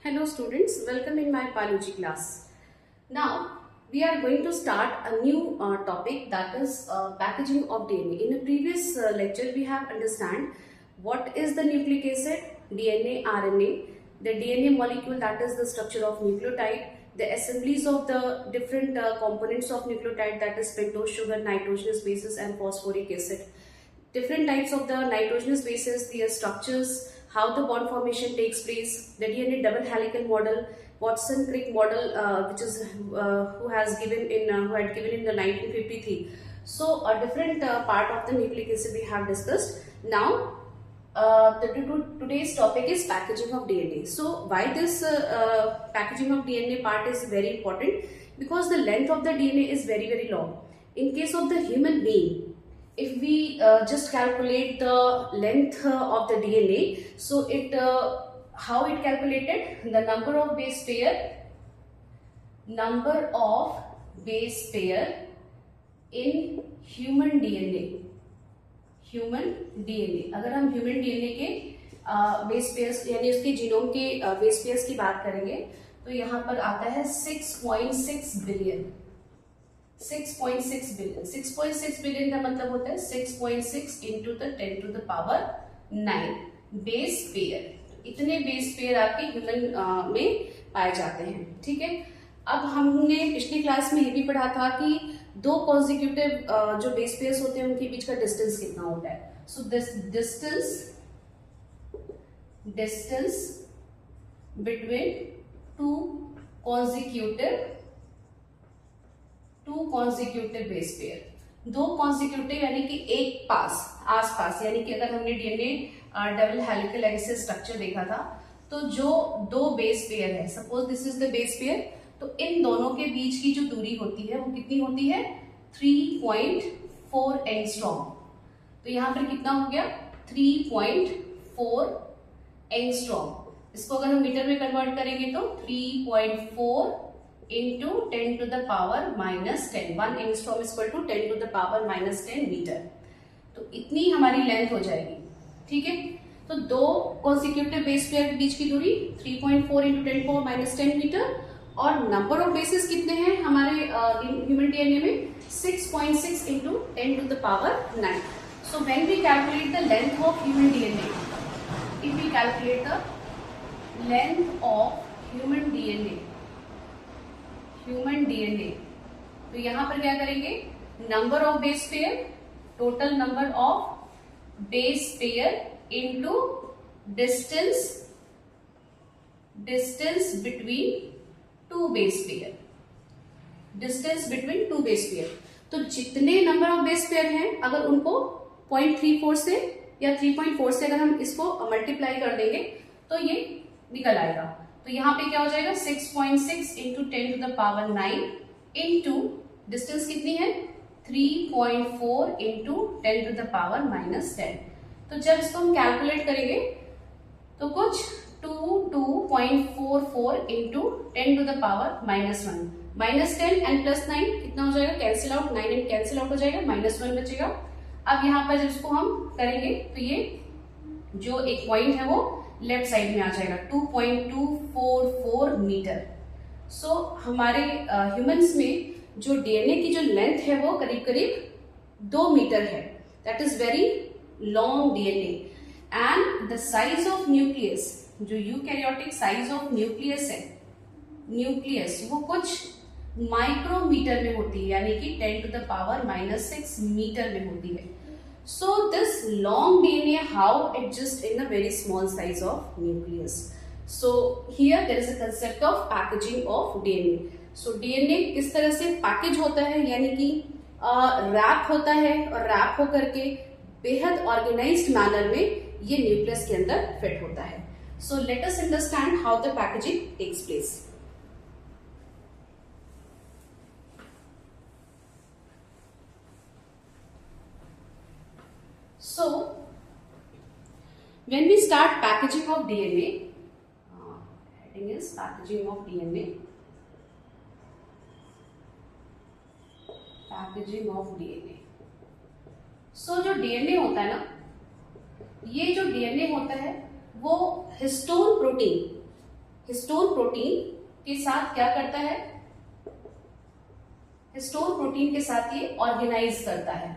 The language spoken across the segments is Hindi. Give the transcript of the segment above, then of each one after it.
Hello students, welcome in my biology class. Now we are going to start a new topic, that is packaging of DNA. In a previous lecture we have understand what is the nucleic acid, DNA, RNA, the DNA molecule, that is the structure of nucleotide, the assemblies of the different components of nucleotide, that is pentose sugar, nitrogenous bases and phosphoric acid. Different types of the nitrogenous bases, their structures, how the bond formation takes place, the DNA double helical model, Watson-Crick model, which is who had given in the 1953. So a different part of the nucleic acid we have discussed. Now today's topic is packaging of DNA. So why this packaging of DNA part is very important? Because the length of the DNA is very long. In case of the human being, if we just calculate the length of the DNA, so it how it calculated? The number of base pair in human DNA. अगर हम ह्यूमन डीएनए के बेस पेयर्स यानी उसके जीनोम के बेस पेयर्स की बात करेंगे तो यहाँ पर आता है 6.6 बिलियन। 6.6 बिलियन का मतलब होता है 6.6 into the 10 to the power 9 base pair. इतने बेस पेयर आपके ह्यूमन में पाए जाते हैं। ठीक है, अब हमने पिछली क्लास में ये भी पढ़ा था कि दो कॉन्जिक्यूटिव जो बेस पेयर्स होते हैं उनके बीच का डिस्टेंस कितना होता है। So this distance between two consecutive base pair, दो कॉन्जिक्यूटिव यानी कि एक आसपास, यानी कि अगर हमने डीएनए डबल हेलिकल ऐसे स्ट्रक्चर देखा था तो जो दो बेस पेयर है, suppose this is the base pair, तो इन दोनों के बीच की जो दूरी होती है वो कितनी होती है 3.4 एंगस्ट्रॉम। तो यहां पर कितना हो गया 3.4 एंगस्ट्रॉम। इसको अगर हम मीटर में कन्वर्ट करेंगे तो 3.4 into 10 to the power -10, 1 angstrom equal to 10 to the power -10 metre. तो इतनी हमारी लेंथ हो जाएगी। ठीक है, तो दो कॉन्सिक्यूटिव बेस पेयर के बीच की दूरी 3.4 इंटू 10 टू पावर -10 मीटर, और नंबर ऑफ बेसिस कितने हैं हमारे ह्यूमन डीएनए में 6.6 into 10 to the power 9। So when we calculate the length of human DNA, if we calculate the length of human DNA, तो यहां पर क्या करेंगे, number of base pair, total number of base pair into distance between two base pair, तो जितने नंबर ऑफ बेस पेयर हैं अगर उनको 0.34 से या 3.4 से अगर हम इसको मल्टीप्लाई कर देंगे तो ये निकल आएगा। तो यहाँ पे क्या हो जाएगा 6.6 into 10 to the power 9 into distance कितनी है 3.4 इंटू 10 टू द पावर -10। तो जब इसको हम कैलकुलेट करेंगे तो कुछ 2.44 into 10 to the power -1, -10 and +9 कितना हो जाएगा, cancel out, 9 and cancel out हो जाएगा, -1 बचेगा। अब यहाँ पर जब इसको हम करेंगे तो ये जो एक पॉइंट है वो लेफ्ट साइड में आ जाएगा 2.244 मीटर। सो हमारे ह्यूमंस में जो डीएनए की जो लेंथ है वो करीब 2 मीटर है। That is very long DNA. And the size of nucleus, जो यूकैरियोटिक साइज ऑफ न्यूक्लियस है, न्यूक्लियस वो कुछ माइक्रोमीटर में होती है, यानी कि 10 टू द पावर -6 मीटर में होती है। So this long DNA, how adjust in a very small size of nucleus. So here there is a concept of packaging of DNA. So DNA किस तरह से पैकेज होता है, यानी कि रैप होता है और रैप होकर के बेहद ऑर्गेनाइज्ड मैनर में ये न्यूक्लियस के अंदर फिट होता है। So let us understand how the packaging takes place. So when we start packaging of DNA, heading is packaging of DNA. Packaging of DNA. So जो DNA होता है ना, ये जो DNA होता है वो हिस्टोन प्रोटीन हिस्टोन प्रोटीन के साथ क्या करता है, हिस्टोन प्रोटीन के साथ ये ऑर्गेनाइज करता है।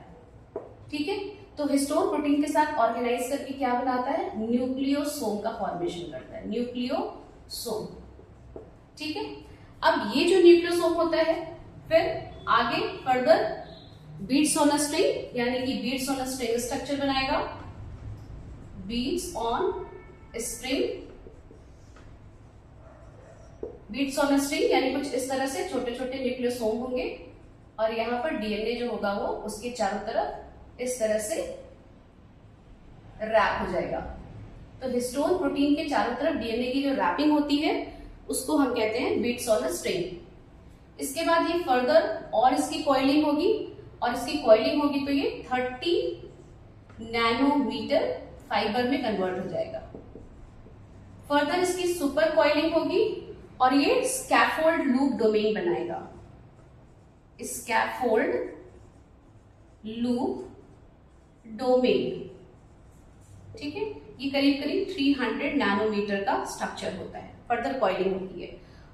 ठीक है, तो हिस्टोन प्रोटीन के साथ ऑर्गेनाइज करके क्या बनाता है, न्यूक्लियोसोम का फॉर्मेशन करता है, न्यूक्लियोसोम। ठीक है, अब ये जो न्यूक्लियोसोम होता है फिर आगे further beads on a string, यानी कि beads on a string structure बनाएगा, beads on string, beads on a string यानी कुछ इस तरह से छोटे छोटे न्यूक्लियोसोम होंगे और यहाँ पर डीएनए जो होगा वो उसके चारों तरफ इस तरह से रैप हो जाएगा। तो हिस्टोन प्रोटीन के चारों तरफ डीएनए की जो रैपिंग होती है उसको हम कहते हैं बीड्स ऑन अ स्ट्रिंग। इसके बाद ये फर्दर और इसकी कॉइलिंग होगी, और इसकी कॉइलिंग होगी तो ये 30 नैनोमीटर फाइबर में कन्वर्ट हो जाएगा। फर्दर इसकी सुपर कॉइलिंग होगी और ये स्कैफोल्ड लूप डोमेन बनाएगा, स्कैफोल्ड लूप डोमेन। ठीक है, ये करीब करीब 300 नैनोमीटर का स्ट्रक्चर होता है। फर्दर कॉइलिंग होती है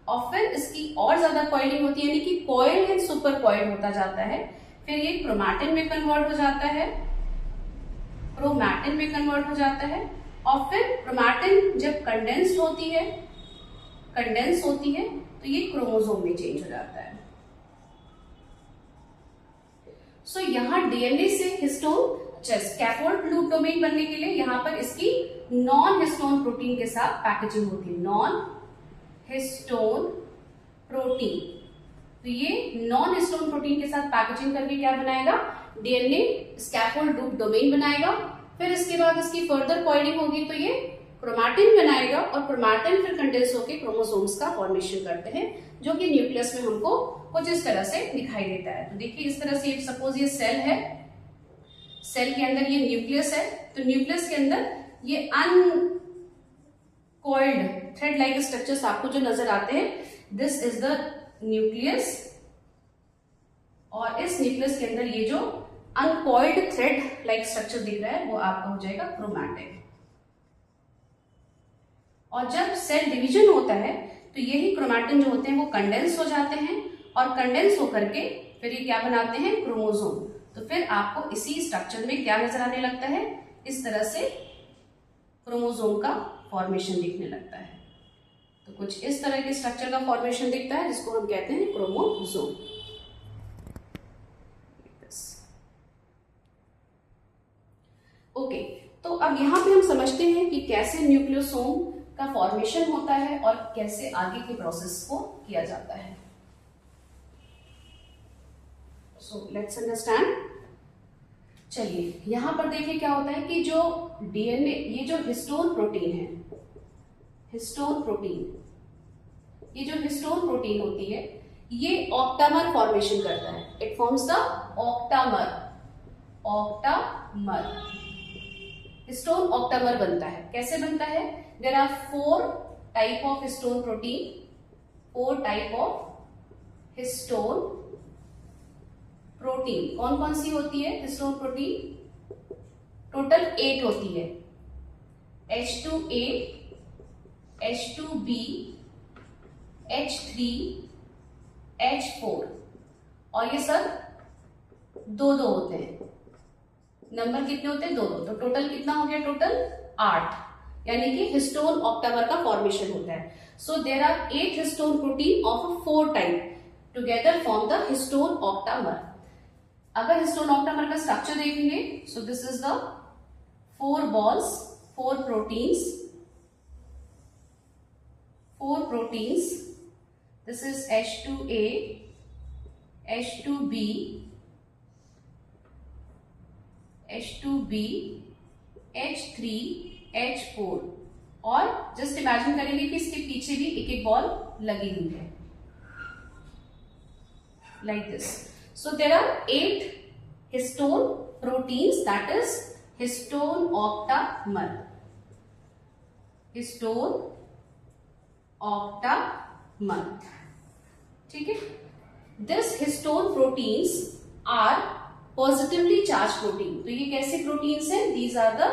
और फिर इसकी और ज्यादा कॉइलिंग होती है, यानी कि कॉइल एंड सुपर कॉइल होता जाता है। फिर ये क्रोमैटिन में कन्वर्ट हो जाता है, क्रोमैटिन में कन्वर्ट हो जाता है और फिर क्रोमैटिन जब कंडेंस होती है तो ये क्रोमोसोम में चेंज हो जाता है। सो यहां डीएनए से हिस्टोन स्कैफोल्ड लूप डोमेन बनने के लिए यहां पर इसकी नॉन हिस्टोन प्रोटीन के साथ पैकेजिंग होती है, नॉन हिस्टोन प्रोटीन। तो ये नॉन हिस्टोन प्रोटीन के साथ पैकेजिंग करके क्या बनाएगा, डीएनए स्कैफोल्ड लूप डोमेन बनाएगा। फिर इसके बाद इसकी फर्दर कॉइलिंग होगी तो ये क्रोमैटिन बनाएगा और क्रोमैटिन फिर कंडेंस होकर क्रोमोसोम्स का फॉर्मेशन करते हैं, जो कि न्यूक्लियस में हमको कुछ इस तरह से दिखाई देता है। तो देखिए इस तरह से सपोज ये सेल है, सेल के अंदर ये न्यूक्लियस है, तो न्यूक्लियस के अंदर ये अनकॉइल्ड थ्रेड लाइक स्ट्रक्चर्स आपको जो नजर आते हैं, दिस इज द न्यूक्लियस। और इस न्यूक्लियस के अंदर ये जो अनकॉइल्ड थ्रेड लाइक स्ट्रक्चर दिख रहा है वो आपका हो जाएगा क्रोमैटिन। और जब सेल डिवीजन होता है तो यही क्रोमैटिन जो होते हैं वो कंडेंस हो जाते हैं और कंडेंस होकर के फिर ये क्या बनाते हैं, क्रोमोसोम। तो फिर आपको इसी स्ट्रक्चर में क्या नजर आने लगता है, इस तरह से क्रोमोसोम का फॉर्मेशन दिखने लगता है। तो कुछ इस तरह के स्ट्रक्चर का फॉर्मेशन दिखता है जिसको हम कहते हैं क्रोमोसोम। ओके, तो अब यहां पे हम समझते हैं कि कैसे न्यूक्लियोसोम का फॉर्मेशन होता है और कैसे आगे के प्रोसेस को किया जाता है। So let's understand. चलिए यहां पर देखिए क्या होता है कि जो डीएनए, ये जो हिस्टोन प्रोटीन है, हिस्टोन प्रोटीन, ये जो हिस्टोन प्रोटीन होती है ये ऑक्टामर फॉर्मेशन करता है। It forms the octamer, octamer, histone octamer बनता है। कैसे बनता है, there are 4 type of histone protein, 4 type of histone protein. कौन कौन सी होती है हिस्टोन प्रोटीन, टोटल 8 होती है, H2A, H2B, H3, H4 और ये सब 2-2 होते हैं। नंबर कितने होते हैं, 2-2। तो टोटल कितना हो गया, टोटल 8, यानी कि हिस्टोन ऑक्टामर का फॉर्मेशन होता है। So there are 8 histone protein of 4 type together form the histone octamer. अगर हिस्टोन ऑक्टामर का स्ट्रक्चर देखेंगे, so this is the 4 balls, 4 proteins, 4 proteins. This is H2A, H2B, H2B, H3, H4 और जस्ट इमेजिन करेंगे कि इसके पीछे भी एक एक बॉल लगी हुई है, like this. So there are 8 histone proteins, that is histone octamer, histone octamer. ठीक है, this histone proteins are positively charged protein. तो ये कैसे प्रोटीन्स हैं, these are the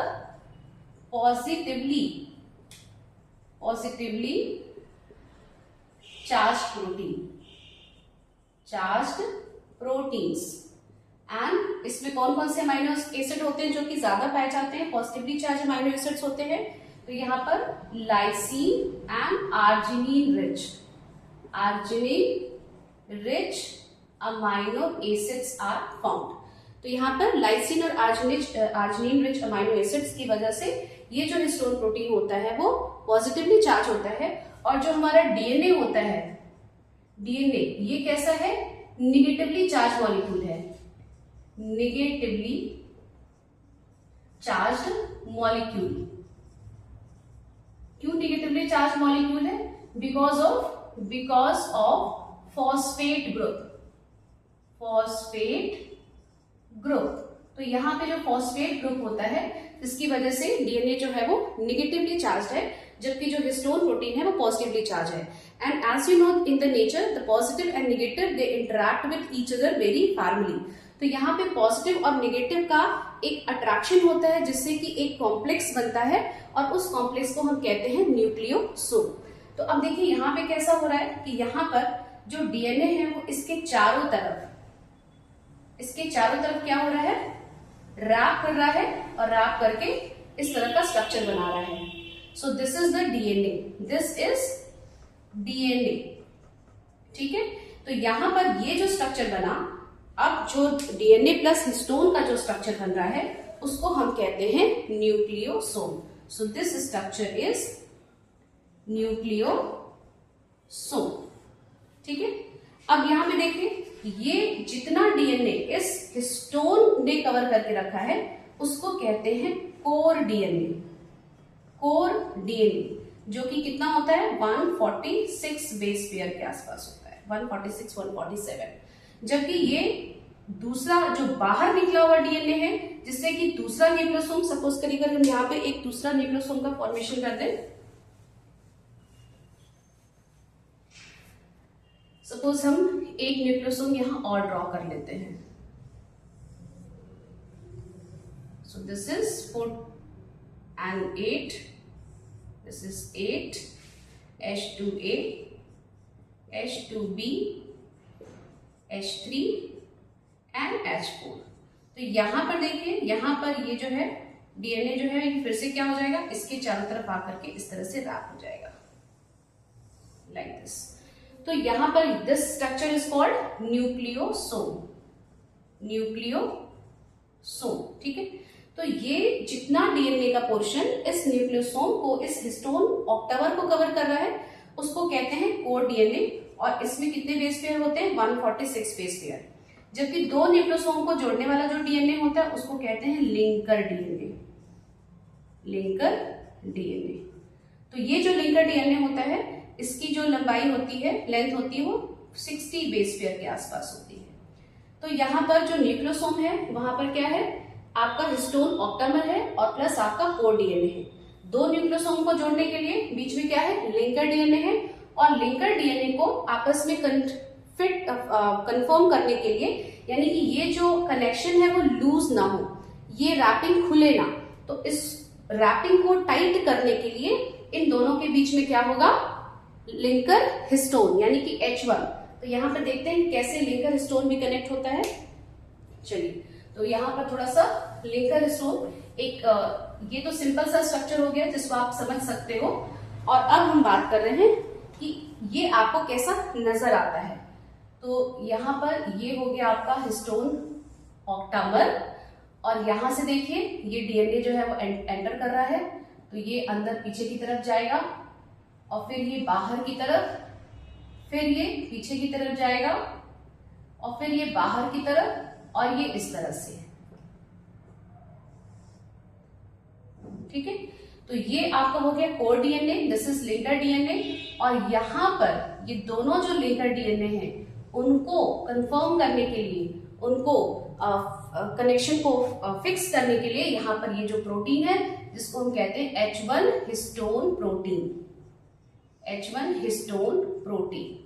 positively charged proteins. And इसमें कौन कौन से अमाइनो एसिड होते हैं जो कि ज्यादा पाए जाते हैं, पॉजिटिवली चार्ज अमाइनो एसिड्स होते हैं। तो यहाँ पर lysine and arginine rich amino acids are found. तो यहाँ पर लाइसीन और आर्जिनिन रिच अमाइनो एसिड्स की वजह से ये जो हिस्टोन प्रोटीन होता है वो पॉजिटिवली चार्ज होता है, और जो हमारा डीएनए होता है, डीएनए ये कैसा है, निगेटिवली चार्ज मॉलिक्यूल है, निगेटिवली चार्ज्ड मॉलिक्यूल। क्यों निगेटिवली चार्ज मॉलिक्यूल है? Because of phosphate group. तो यहाँ पे जो फॉस्फेट ग्रुप होता है इसकी वजह से डीएनए जो है वो निगेटिवली चार्ज है, जबकि जो हिस्टोन प्रोटीन है वो पॉजिटिवली चार्ज है। And as you know in the nature the positive and negative they interact with each other very formally. तो यहाँ पे पॉजिटिव और निगेटिव का एक अट्रैक्शन होता है जिससे कि एक कॉम्प्लेक्स बनता है, और उस कॉम्प्लेक्स को हम कहते हैं न्यूक्लियोसोम। तो अब देखिए यहाँ पे कैसा हो रहा है कि यहाँ पर जो डीएनए है वो इसके चारों तरफ क्या हो रहा है, रैप कर रहा है, और रैप करके इस तरह का स्ट्रक्चर बना रहा है। सो दिस इज द डीएनए, ठीक है। तो यहां पर ये जो स्ट्रक्चर बना, अब जो डीएनए प्लस हिस्टोन का जो स्ट्रक्चर बन रहा है उसको हम कहते हैं nucleosome. So this structure is nucleosome, ठीक है। अब यहां पे देखिए ये जितना डीएनए इस हिस्टोन ने कवर करके रखा है उसको कहते हैं कोर डीएनए, जो कि कितना होता है 146 बेस पेयर के आसपास होता है, 146 147। जबकि ये दूसरा जो बाहर निकला हुआ डीएनए है जिससे कि दूसरा न्यूक्लियोसोम, सपोज करिए अगर हम यहाँ पे एक दूसरा न्यूक्लियोसोम का फॉर्मेशन कर दें, सपोज हम एक न्यूक्लियोसोम यहां और ड्रॉ कर लेते हैं। So this is 4 and 8, this is 8, H2A, H2B, H3 and H4। तो यहां पर देखिए, यहां पर ये जो है डीएनए जो है ये फिर से क्या हो जाएगा, इसके चारों तरफ आकर के इस तरह से रैप हो जाएगा लाइक दिस। तो यहां पर this structure is called nucleosome, ठीक है। तो ये जितना डीएनए का पोर्शन इस न्यूक्लियोसोम को, इस हिस्टोन ऑक्टावर को कवर कर रहा है उसको कहते हैं कोर डीएनए, और इसमें कितने बेस पेयर होते हैं 146 बेस पेयर। जबकि दो न्यूक्लियोसोम को जोड़ने वाला जो डीएनए होता है उसको कहते हैं लिंकर डीएनए। तो ये जो लिंकर डीएनए होता है इसकी जो लंबाई होती है, लेंथ होती है, वो 60 बेस पेयर के आसपास होती है। तो यहाँ पर जो न्यूक्लियोसोम है वहां पर क्या है, आपका हिस्टोन ऑक्टामर है और प्लस आपका कोर डीएनए है। दो न्यूक्लियोसोम को जोड़ने के लिए बीच में क्या है, लिंकर डीएनए है, और लिंकर डीएनए को आपस में कंफर्म करने के लिए, यानी कि ये जो कनेक्शन है वो लूज ना हो, ये रैपिंग खुले ना, तो इस रैपिंग को टाइट करने के लिए इन दोनों के बीच में क्या होगा, लिंकर हिस्टोन यानी कि H1। तो यहाँ पर देखते हैं कैसे लिंकर हिस्टोन भी कनेक्ट होता है। चलिए, तो यहाँ पर थोड़ा सा लिंकर हिस्टोन, एक ये तो सिंपल सा स्ट्रक्चर हो गया जिसको आप समझ सकते हो। और अब हम बात कर रहे हैं कि ये आपको कैसा नजर आता है। तो यहाँ पर ये हो गया आपका हिस्टोन ऑक्टामर, और यहां से देखिए ये डीएनए जो है वो एंटर कर रहा है, तो ये अंदर पीछे की तरफ जाएगा, और फिर ये बाहर की तरफ, फिर ये पीछे की तरफ जाएगा, और फिर ये बाहर की तरफ, और ये इस तरह से, ठीक है। तो ये आपका हो गया core DNA, this is linker DNA, और यहां पर ये दोनों जो लिंकर डीएनए हैं उनको कंफर्म करने के लिए, उनको कनेक्शन को फिक्स करने के लिए यहां पर ये जो प्रोटीन है जिसको हम कहते हैं H1 histone protein, H1 histone protein.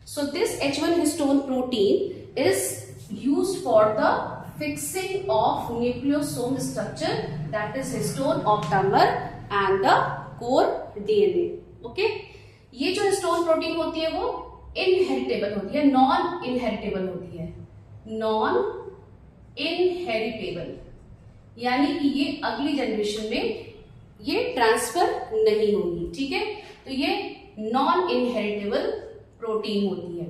So this H1 histone protein is used for the fixing of nucleosome structure, that is histone octamer and the core DNA. Okay. ये जो हिस्टोन प्रोटीन होती है वो इनहेरिटेबल होती है, नॉन इनहेरिटेबल होती है, नॉन इनहेरिटेबल, यानी कि ये अगली जनरेशन में ये ट्रांसफर नहीं होगी, ठीक है। तो ये नॉन इनहेरिटेबल प्रोटीन होती है।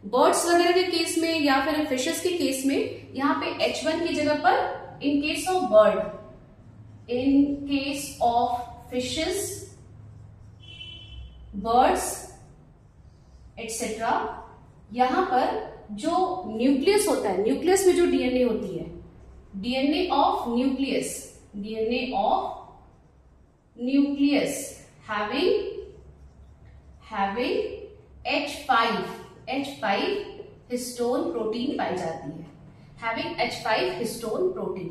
बर्ड्स वगैरह के केस में या फिर फिशेस के केस में यहाँ पे H1 की जगह पर in case of bird, in case of fishes, birds etcetera, यहां पर जो न्यूक्लियस होता है, न्यूक्लियस में जो डीएनए होती है, DNA of nucleus, DNA of nucleus having H5 histone protein पाई जाती है, having H5 हिस्टोन प्रोटीन।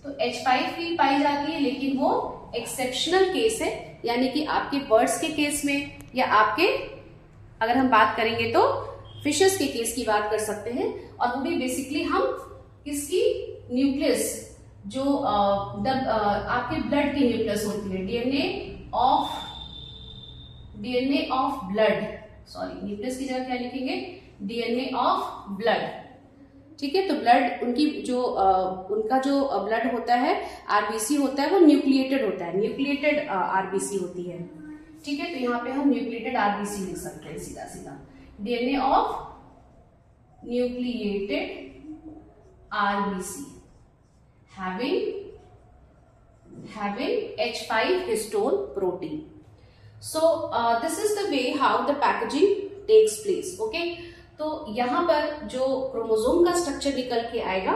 तो H5 भी पाई जाती है, लेकिन वो एक्सेप्शनल केस है, यानी कि आपके बर्ड्स के केस में या आपके, अगर हम बात करेंगे तो फिशेस के केस की बात कर सकते हैं, और वो भी बेसिकली हम किसकी न्यूक्लियस, जो आपके ब्लड की न्यूक्लियस होती है, DNA of blood, sorry nucleus की जगह क्या लिखेंगे, डीएनए ऑफ ब्लड, ठीक है। तो ब्लड उनकी जो उनका जो ब्लड होता है, आरबीसी होता है, वो न्यूक्लिएटेड होता है, न्यूक्लिएटेड आरबीसी होती है, ठीक है। तो यहाँ पे हम न्यूक्लिएटेड आरबीसी लिख सकते हैं सीधा सीधा, DNA of nucleated RBC having H5 histone protein. So this is the way how the packaging takes place. Okay, तो यहाँ पर जो क्रोमोसोम का स्ट्रक्चर निकल के आएगा,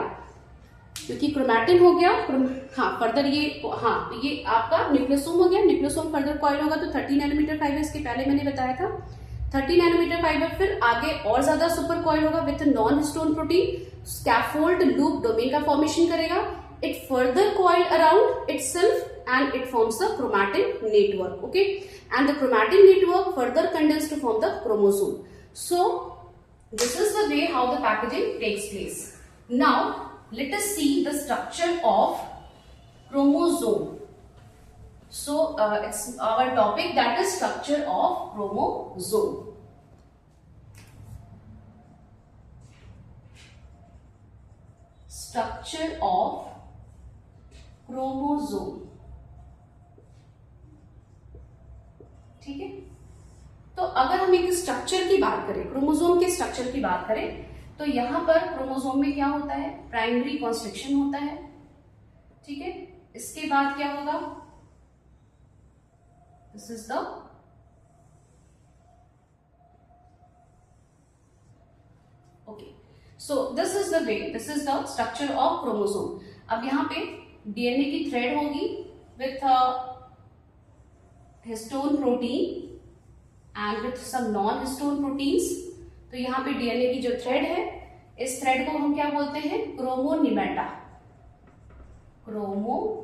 क्योंकि क्रोमैटिन हो गया, हाँ फर्दर ये आपका न्यूक्लियोसोम हो गया, न्यूक्लियोसोम फर्दर कॉइल होगा तो 30 नैनोमीटर फाइबर, इसके पहले मैंने बताया था 30 नैनोमीटर फाइबर, फिर आगे और ज्यादा सुपर कॉइल होगा with non histone protein, scaffold loop domain का फॉर्मेशन करेगा, it further coil around itself and it forms the chromatin network, okay, and the chromatin network further condenses to form the chromosome. So this is the way how the packaging takes place. Now let us see the structure of chromosome. So it's our topic, that is structure of chromosome. Structure of chromosome, ठीक है। तो अगर हम एक स्ट्रक्चर की बात करें, क्रोमोसोम के स्ट्रक्चर की बात करें, तो यहां पर क्रोमोसोम में क्या होता है, प्राइमरी कॉन्स्ट्रक्शन होता है, ठीक है। इसके बाद क्या होगा, this is the okay, so this is the way, this is the structure of chromosome. अब यहां पे डीएनए की थ्रेड होगी with histone protein and with some non histone proteins. तो यहाँ पे डीएनए की जो थ्रेड है, इस थ्रेड को हम क्या बोलते हैं, chromonemata, chromonemata,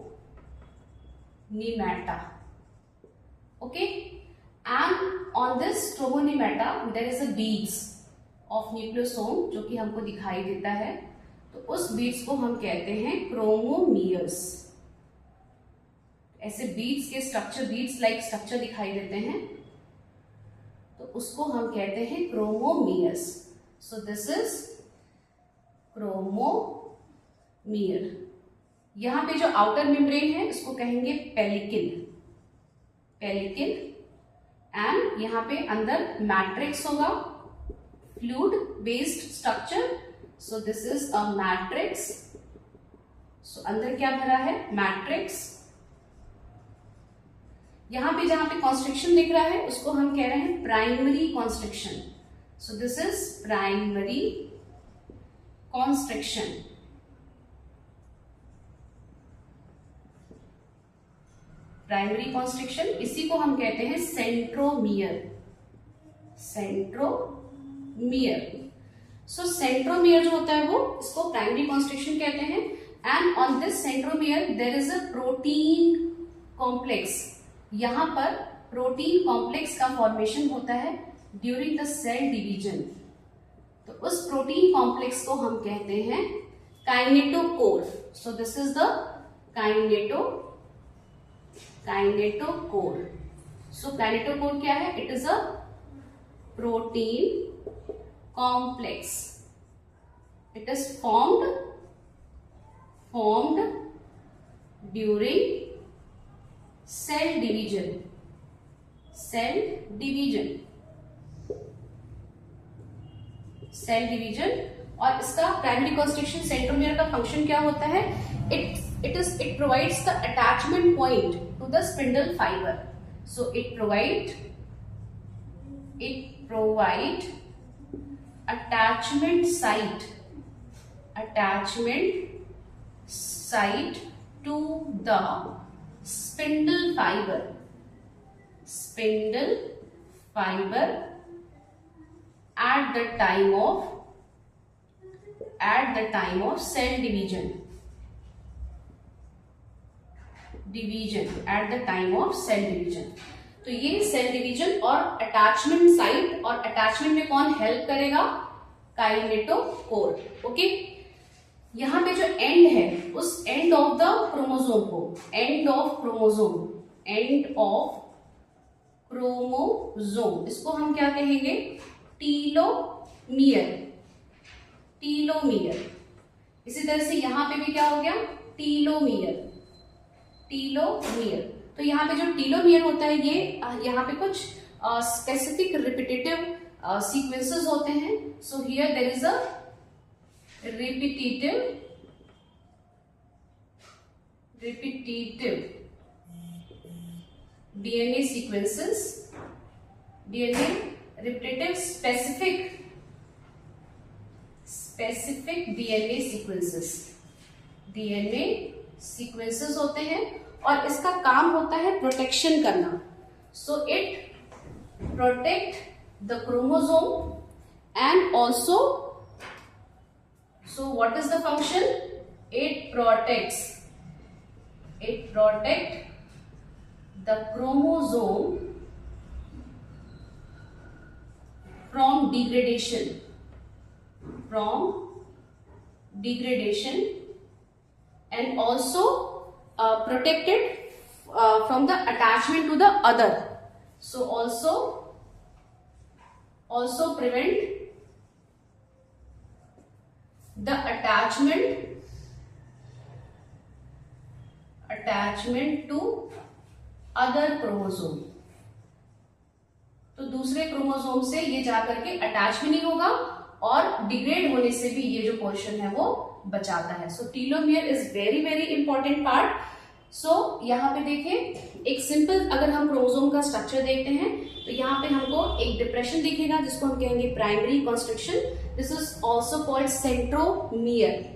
okay. And on this chromonemata there is a beads of nucleosome जो कि हमको दिखाई देता है, तो उस बीड्स को हम कहते हैं क्रोमोमियर्स। ऐसे बीड्स के स्ट्रक्चर, बीड्स लाइक स्ट्रक्चर दिखाई देते हैं, तो उसको हम कहते हैं chromomeres. So this is chromomere. यहां पे जो आउटर मेम्ब्रेन है इसको कहेंगे पेलिकिल, पेलिकिल, एंड यहां पे अंदर मैट्रिक्स होगा, fluid based structure. So this is a matrix. So अंदर क्या भरा है, मैट्रिक्स। यहां पे जहां पे कॉन्स्ट्रिक्शन दिख रहा है उसको हम कह रहे हैं primary constriction. So this is primary constriction. Primary constriction, इसी को हम कहते हैं सेंट्रोमियर, सेंट्रोमियर। सो सेंट्रोमियर जो होता है वो, इसको प्राइमरी कॉन्स्ट्रिक्शन कहते हैं। And on this centromere there is a protein complex. यहां पर प्रोटीन कॉम्प्लेक्स का फॉर्मेशन होता है ड्यूरिंग द सेल डिवीजन। तो उस प्रोटीन कॉम्प्लेक्स को हम कहते हैं kinetochore. So this is the kinetochore. So kinetochore क्या है? It is a protein complex. It is formed during cell division. और इसका प्राइमरी कॉन्स्टिट्यूशन सेंट्रोमियर का फंक्शन क्या होता है? it provides the attachment point to the spindle fiber. So it provide attachment site to the spindle fiber at the time of cell division. At the time of cell division. तो ये सेल डिवीजन और अटैचमेंट साइट, और अटैचमेंट में कौन हेल्प करेगा? काइनेटोकोर. ओके, यहां पे जो एंड है उस एंड ऑफ द क्रोमोसोम को एंड ऑफ क्रोमोसोम इसको हम क्या कहेंगे? टीलोमियर. इसी तरह से यहां पे भी क्या हो गया? टीलोमियर. तो यहाँ पे जो टीलोमियर होता है, ये यहाँ पे कुछ स्पेसिफिक रिपीटेटिव सीक्वेंसेस होते हैं. So here there is a repetitive DNA sequences, repetitive specific DNA sequences होते हैं, और इसका काम होता है प्रोटेक्शन करना. So it protect the chromosome and also, so what is the function? It protects the chromosome from degradation and also protected from the attachment to the other. So also prevent the attachment to other chromosome. तो दूसरे क्रोमोसोम से ये जाकर के अटैच भी नहीं होगा, और डिग्रेड होने से भी ये जो पोर्शन है वो बचाता है. So telomere is very very important part. So यहाँ पे देखिए, एक सिंपल अगर हम क्रोमोसोम का स्ट्रक्चर देखते हैं तो यहाँ पे हमको एक डिप्रेशन दिखेगा जिसको हम कहेंगे primary constriction. This is also called centromere.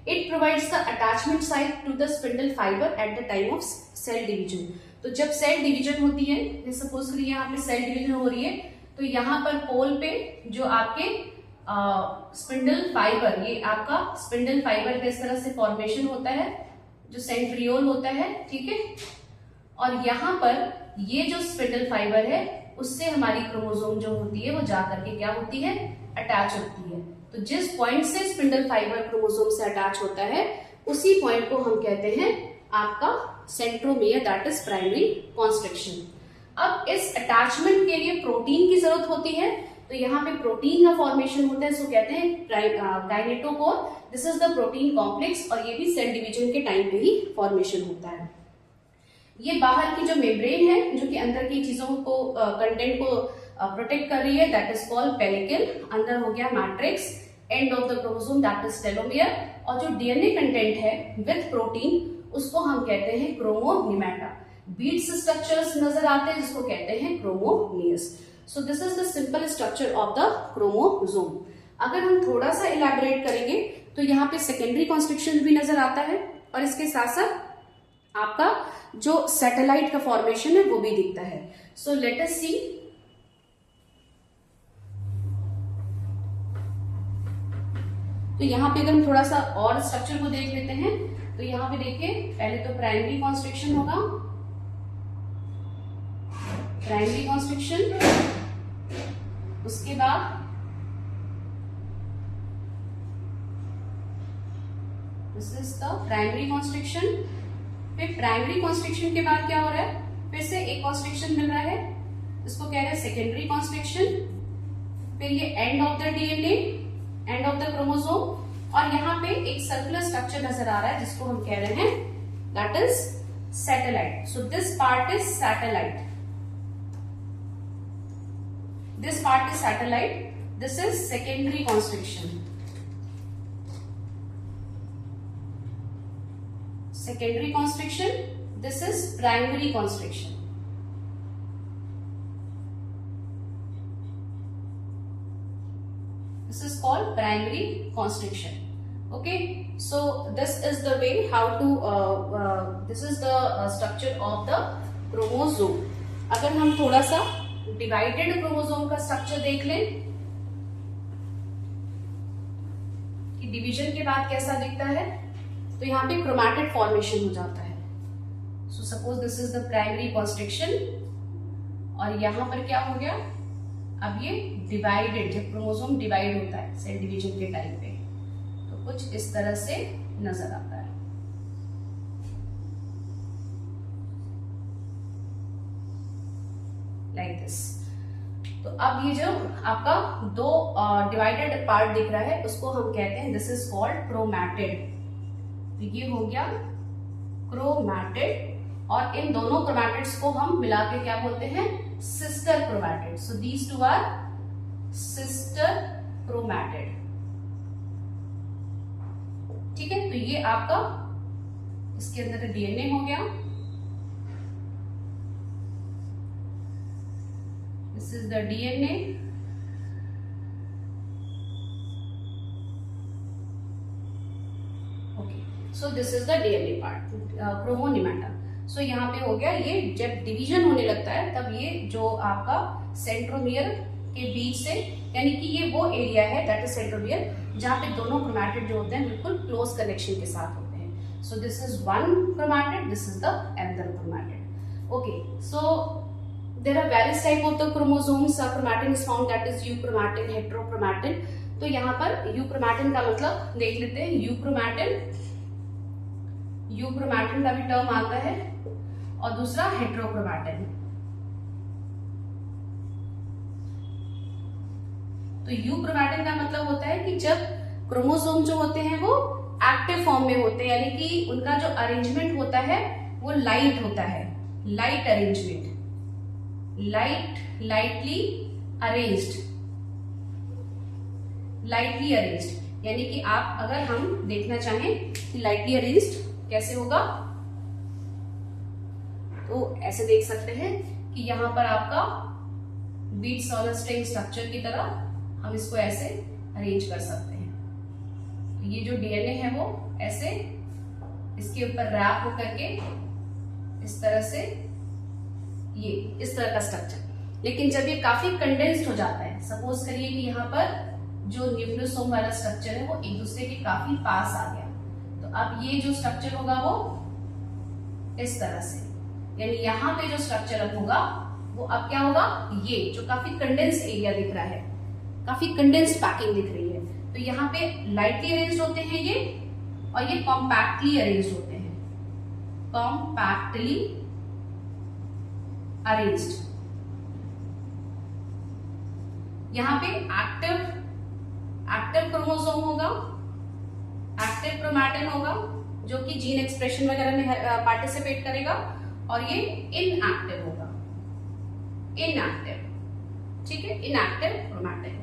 It provides the attachment site to the spindle fibre at the time of cell division. तो जब सेल डिवीजन होती है, सपोज करिए यहाँ पे सेल डिवीजन हो रही है, तो यहाँ पर पोल पे जो आपके स्पिंडल फाइबर, ये आपका स्पिंडल फाइबर का इस तरह से फॉर्मेशन होता है, जो सेंट्रियोल होता है, ठीक है. और यहाँ पर ये जो स्पिंडल फाइबर है उससे हमारी क्रोमोसोम जो होती है वो जाकर के क्या होती है? अटैच होती है. तो जिस पॉइंट से स्पिंडल फाइबर क्रोमोसोम से अटैच होता है उसी पॉइंट को हम कहते हैं आपका centromere, that is primary constriction. अब इस अटैचमेंट के लिए प्रोटीन की जरूरत होती है, तो यहाँ पे प्रोटीन का फॉर्मेशन होता है, सो कहते हैं kinetochore. This is the protein complex, और ये भी सेल डिवीजन के टाइम पे ही फॉर्मेशन होता है. ये बाहर की जो मेम्ब्रेन है जो कि अंदर की चीजों को कंटेंट को प्रोटेक्ट कर रही है, दैट इज कॉल्ड पेलिकल. अंदर हो गया matrix, end of the chromosome that is telomere, और जो डीएनए कंटेंट है विद प्रोटीन उसको हम कहते हैं क्रोमोनिमेटा. बीड्स स्ट्रक्चर्स नजर आते हैं जिसको कहते हैं क्रोमोनियस. So this is the simple structure of the chromosome. अगर हम थोड़ा सा इलैबोरेट करेंगे तो यहाँ पे सेकेंडरी कॉन्स्ट्रिक्शन भी नजर आता है, और इसके साथ साथ आपका जो सैटेलाइट का फॉर्मेशन है वो भी दिखता है. सो लेट अस सी. तो यहाँ पे अगर हम थोड़ा सा और स्ट्रक्चर को देख लेते हैं तो यहाँ पे देखिए, पहले तो प्राइमरी कॉन्स्ट्रिक्शन होगा, प्राइमरी कॉन्स्ट्रिक्शन, उसके बाद this is the primary constriction. फिर प्राइमरी कॉन्स्ट्रिक्शन के बाद क्या हो रहा है? फिर से एक कॉन्स्ट्रिक्शन मिल रहा है, इसको कह रहे हैं सेकेंडरी कॉन्स्ट्रिक्शन। फिर ये end of the DNA, end of the chromosome, और यहाँ पे एक सर्कुलर स्ट्रक्चर नजर आ रहा है जिसको हम कह रहे हैं that is satellite. So this part is satellite, this part is satellite, this is secondary constriction. Secondary constriction, this is primary constriction. This is called primary constriction. Okay, so this is the way how to this is the structure of the chromosome. अगर हम थोड़ा सा डिवाइडेड क्रोमोसोम का स्ट्रक्चर देख लें कि डिवीजन के बाद कैसा दिखता है, तो यहाँ पे क्रोमैटिड फॉर्मेशन हो जाता है। So suppose this is the primary constriction, और यहाँ पर क्या हो गया, अब ये डिवाइडेड, जब क्रोमोसोम डिवाइड होता है सेल डिवीजन के टाइम पे, तो कुछ इस तरह से नजर आता है। Like this. तो अब ये जो आपका दो डिवाइडेड पार्ट दिख रहा है उसको हम कहते हैं दिस इज कॉल्ड क्रोमैटिड। तो ये हो गया क्रोमैटिड, और इन दोनों क्रोमैटिड्स को हम मिला के क्या बोलते हैं, sister chromatid. So these two are sister chromatid. ठीक है, तो ये आपका इसके अंदर डीएनए हो गया, this is the DNA. Okay, so this is the DNA part, chromonemata. So यहाँ पे हो गया, ये जब डिवीजन होने लगता है तब ये जो आपका सेंट्रोमियर के बीच से, यानी कि ये वो एरिया है दैट इज सेंट्रोमियर, जहाँ पे दोनों क्रोमैटिड जो होते हैं बिल्कुल क्लोज कनेक्शन के साथ होते हैं। So this is one chromatid, this is the another chromatid. Okay, so there are various type of the chromosomes. Chromatin is found that is euchromatin, heterochromatin. तो यहाँ पर यूक्रोमैटिन का मतलब देख लेते हैं, यूक्रोमैटिन, यूक्रोमैटिन का भी टर्म आता है, और दूसरा हेटेरोक्रोमैटिन। तो यूक्रोमैटिन का मतलब होता है कि जब क्रोमोसोम जो होते हैं वो एक्टिव फॉर्म में होते हैं, यानी कि उनका जो अरेंजमेंट होता है वो लाइट होता है, light arrangement, lightly arranged, lightly arranged. यानी कि आप अगर हम देखना चाहें कि लाइटली अरेंज्ड कैसे होगा, तो ऐसे देख सकते हैं कि यहां पर आपका beads on a string structure की तरह हम इसको ऐसे अरेंज कर सकते हैं। तो ये जो डीएनए है वो ऐसे इसके ऊपर रैप होकर के इस तरह से, ये इस तरह का स्ट्रक्चर। लेकिन जब ये काफी कंडेंस्ड हो जाता है, सपोज करिए कि यहाँ पर जो न्यूक्लियोसोम वाला स्ट्रक्चर है वो एक दूसरे के काफी पास आ गया, तो अब ये जो स्ट्रक्चर होगा वो इस तरह से, यानी यहाँ पे जो स्ट्रक्चर अब होगा वो अब क्या होगा, ये जो काफी कंडेंस्ड एरिया दिख रहा है, काफी कंडेंस्ड पैकिंग दिख रही है, तो यहाँ पे लाइटली अरेंज्ड होते हैं ये, और ये कॉम्पैक्टली अरेंज्ड होते हैं, कॉम्पैक्टली अरेंज्ड। यहाँ पे एक्टिव क्रोमोसोम होगा, एक्टिव क्रोमैटिन होगा जो कि जीन एक्सप्रेशन वगैरह में पार्टिसिपेट करेगा, और ये इनएक्टिव होगा, इनएक्टिव, ठीक है, इनएक्टिव क्रोमैटिन।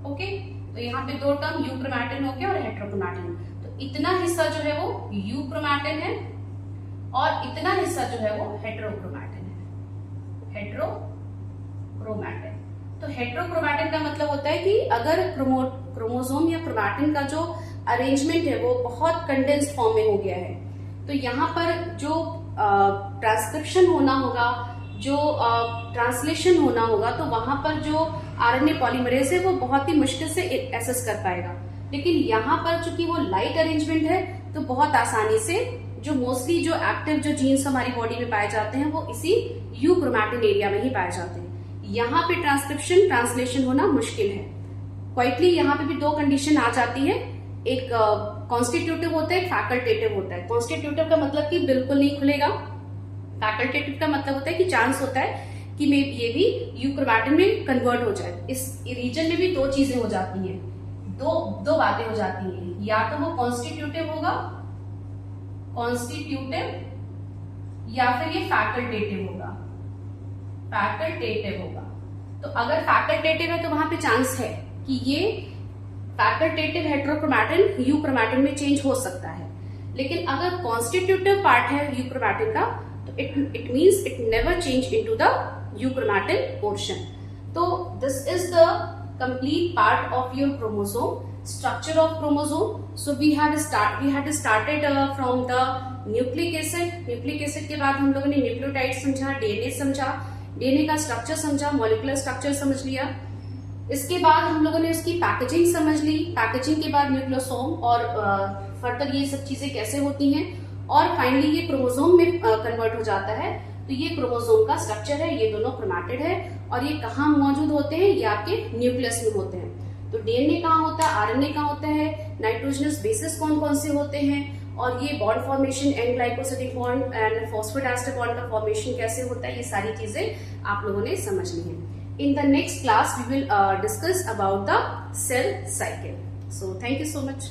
ओके, तो यहाँ पे दो टर्म यूक्रोमैटिन हो गया और हेटेरोक्रोमैटिन। तो इतना हिस्सा जो है वो यूक्रोमैटिन है और इतना हिस्सा जो है वो हेटेरोक्रोमैटिन है, हेटेरोक्रोमैटिन। तो हेटेरोक्रोमैटिन का मतलब होता है कि अगर क्रोमोसोम या क्रोमैटिन का जो अरेंजमेंट है वो बहुत कंडेंस्ड फॉर्म में हो गया है, तो यहाँ पर जो ट्रांसक्रिप्शन होना होगा, जो ट्रांसलेशन होना होगा, तो वहां पर जो आरएनए पॉलीमरेज है वो बहुत ही मुश्किल से एक्सेस कर पाएगा। लेकिन यहाँ पर चूंकि वो लाइट अरेंजमेंट है तो बहुत आसानी से जो मोस्टली जो एक्टिव जो जीन्स हमारी बॉडी में पाए जाते हैं वो इसी यूक्रोमैटिन एरिया में ही पाए जाते हैं। यहाँ पे ट्रांसक्रिप्शन ट्रांसलेशन होना मुश्किल है। क्वाइटली यहाँ पे भी दो कंडीशन आ जाती है, एक कॉन्स्टिट्यूटिव होता है, फैकल्टेटिव होता है। कॉन्स्टिट्यूटिव का मतलब कि बिल्कुल नहीं खुलेगा, फैकल्टेटिव का मतलब होता है कि चांस होता है कि ये भी यूक्रोमैटिन में कन्वर्ट हो जाए। इस रीजन में भी दो चीजें हो जाती हैं, दो बातें हो जाती हैं, या तो वो कॉन्स्टिट्यूटिव होगा, कॉन्स्टिट्यूटिव, या फिर ये फैकल्टेटिव होगा, फैकल्टेटिव होगा। तो अगर फैकल्टेटिव है तो वहां पे चांस है कि ये फैकल्टेटिव हेटेरोक्रोमैटिन यूक्रोमैटिन में चेंज हो सकता है। लेकिन अगर कॉन्स्टिट्यूटिव पार्ट है यूक्रोमैटिन का तो it means it never change into the euchromatin portion. तो this is the complete part of your chromosome, structure of chromosome. So we had started from the nucleic acid. Nucleic acid के बाद हम लोगों ने न्यूक्लियोटाइड समझा, डीएनए समझा, डीएनए का स्ट्रक्चर समझा, मॉलिक्यूलर स्ट्रक्चर समझ लिया। इसके बाद हम लोगों ने उसकी पैकेजिंग समझ ली, पैकेजिंग के बाद न्यूक्लियोसोम और फर्दर ये सब चीजें कैसे होती हैं, और फाइनली ये क्रोमोसोम में कन्वर्ट हो जाता है। तो ये क्रोमोसोम का स्ट्रक्चर है, ये दोनों क्रोमैटिड है, और ये कहाँ मौजूद होते हैं, ये आपके न्यूक्लियस में होते हैं। तो डीएनए कहाँ होता है, आरएनए कहाँ होता है, नाइट्रोजनस बेसिस कौन कौन से होते हैं, और ये bond formation, and glycosidic bond and phosphodiester bond का फॉर्मेशन कैसे होता है, ये सारी चीजें आप लोगों ने समझ ली हैं। In the next class we will discuss about the cell cycle. So thank you so much.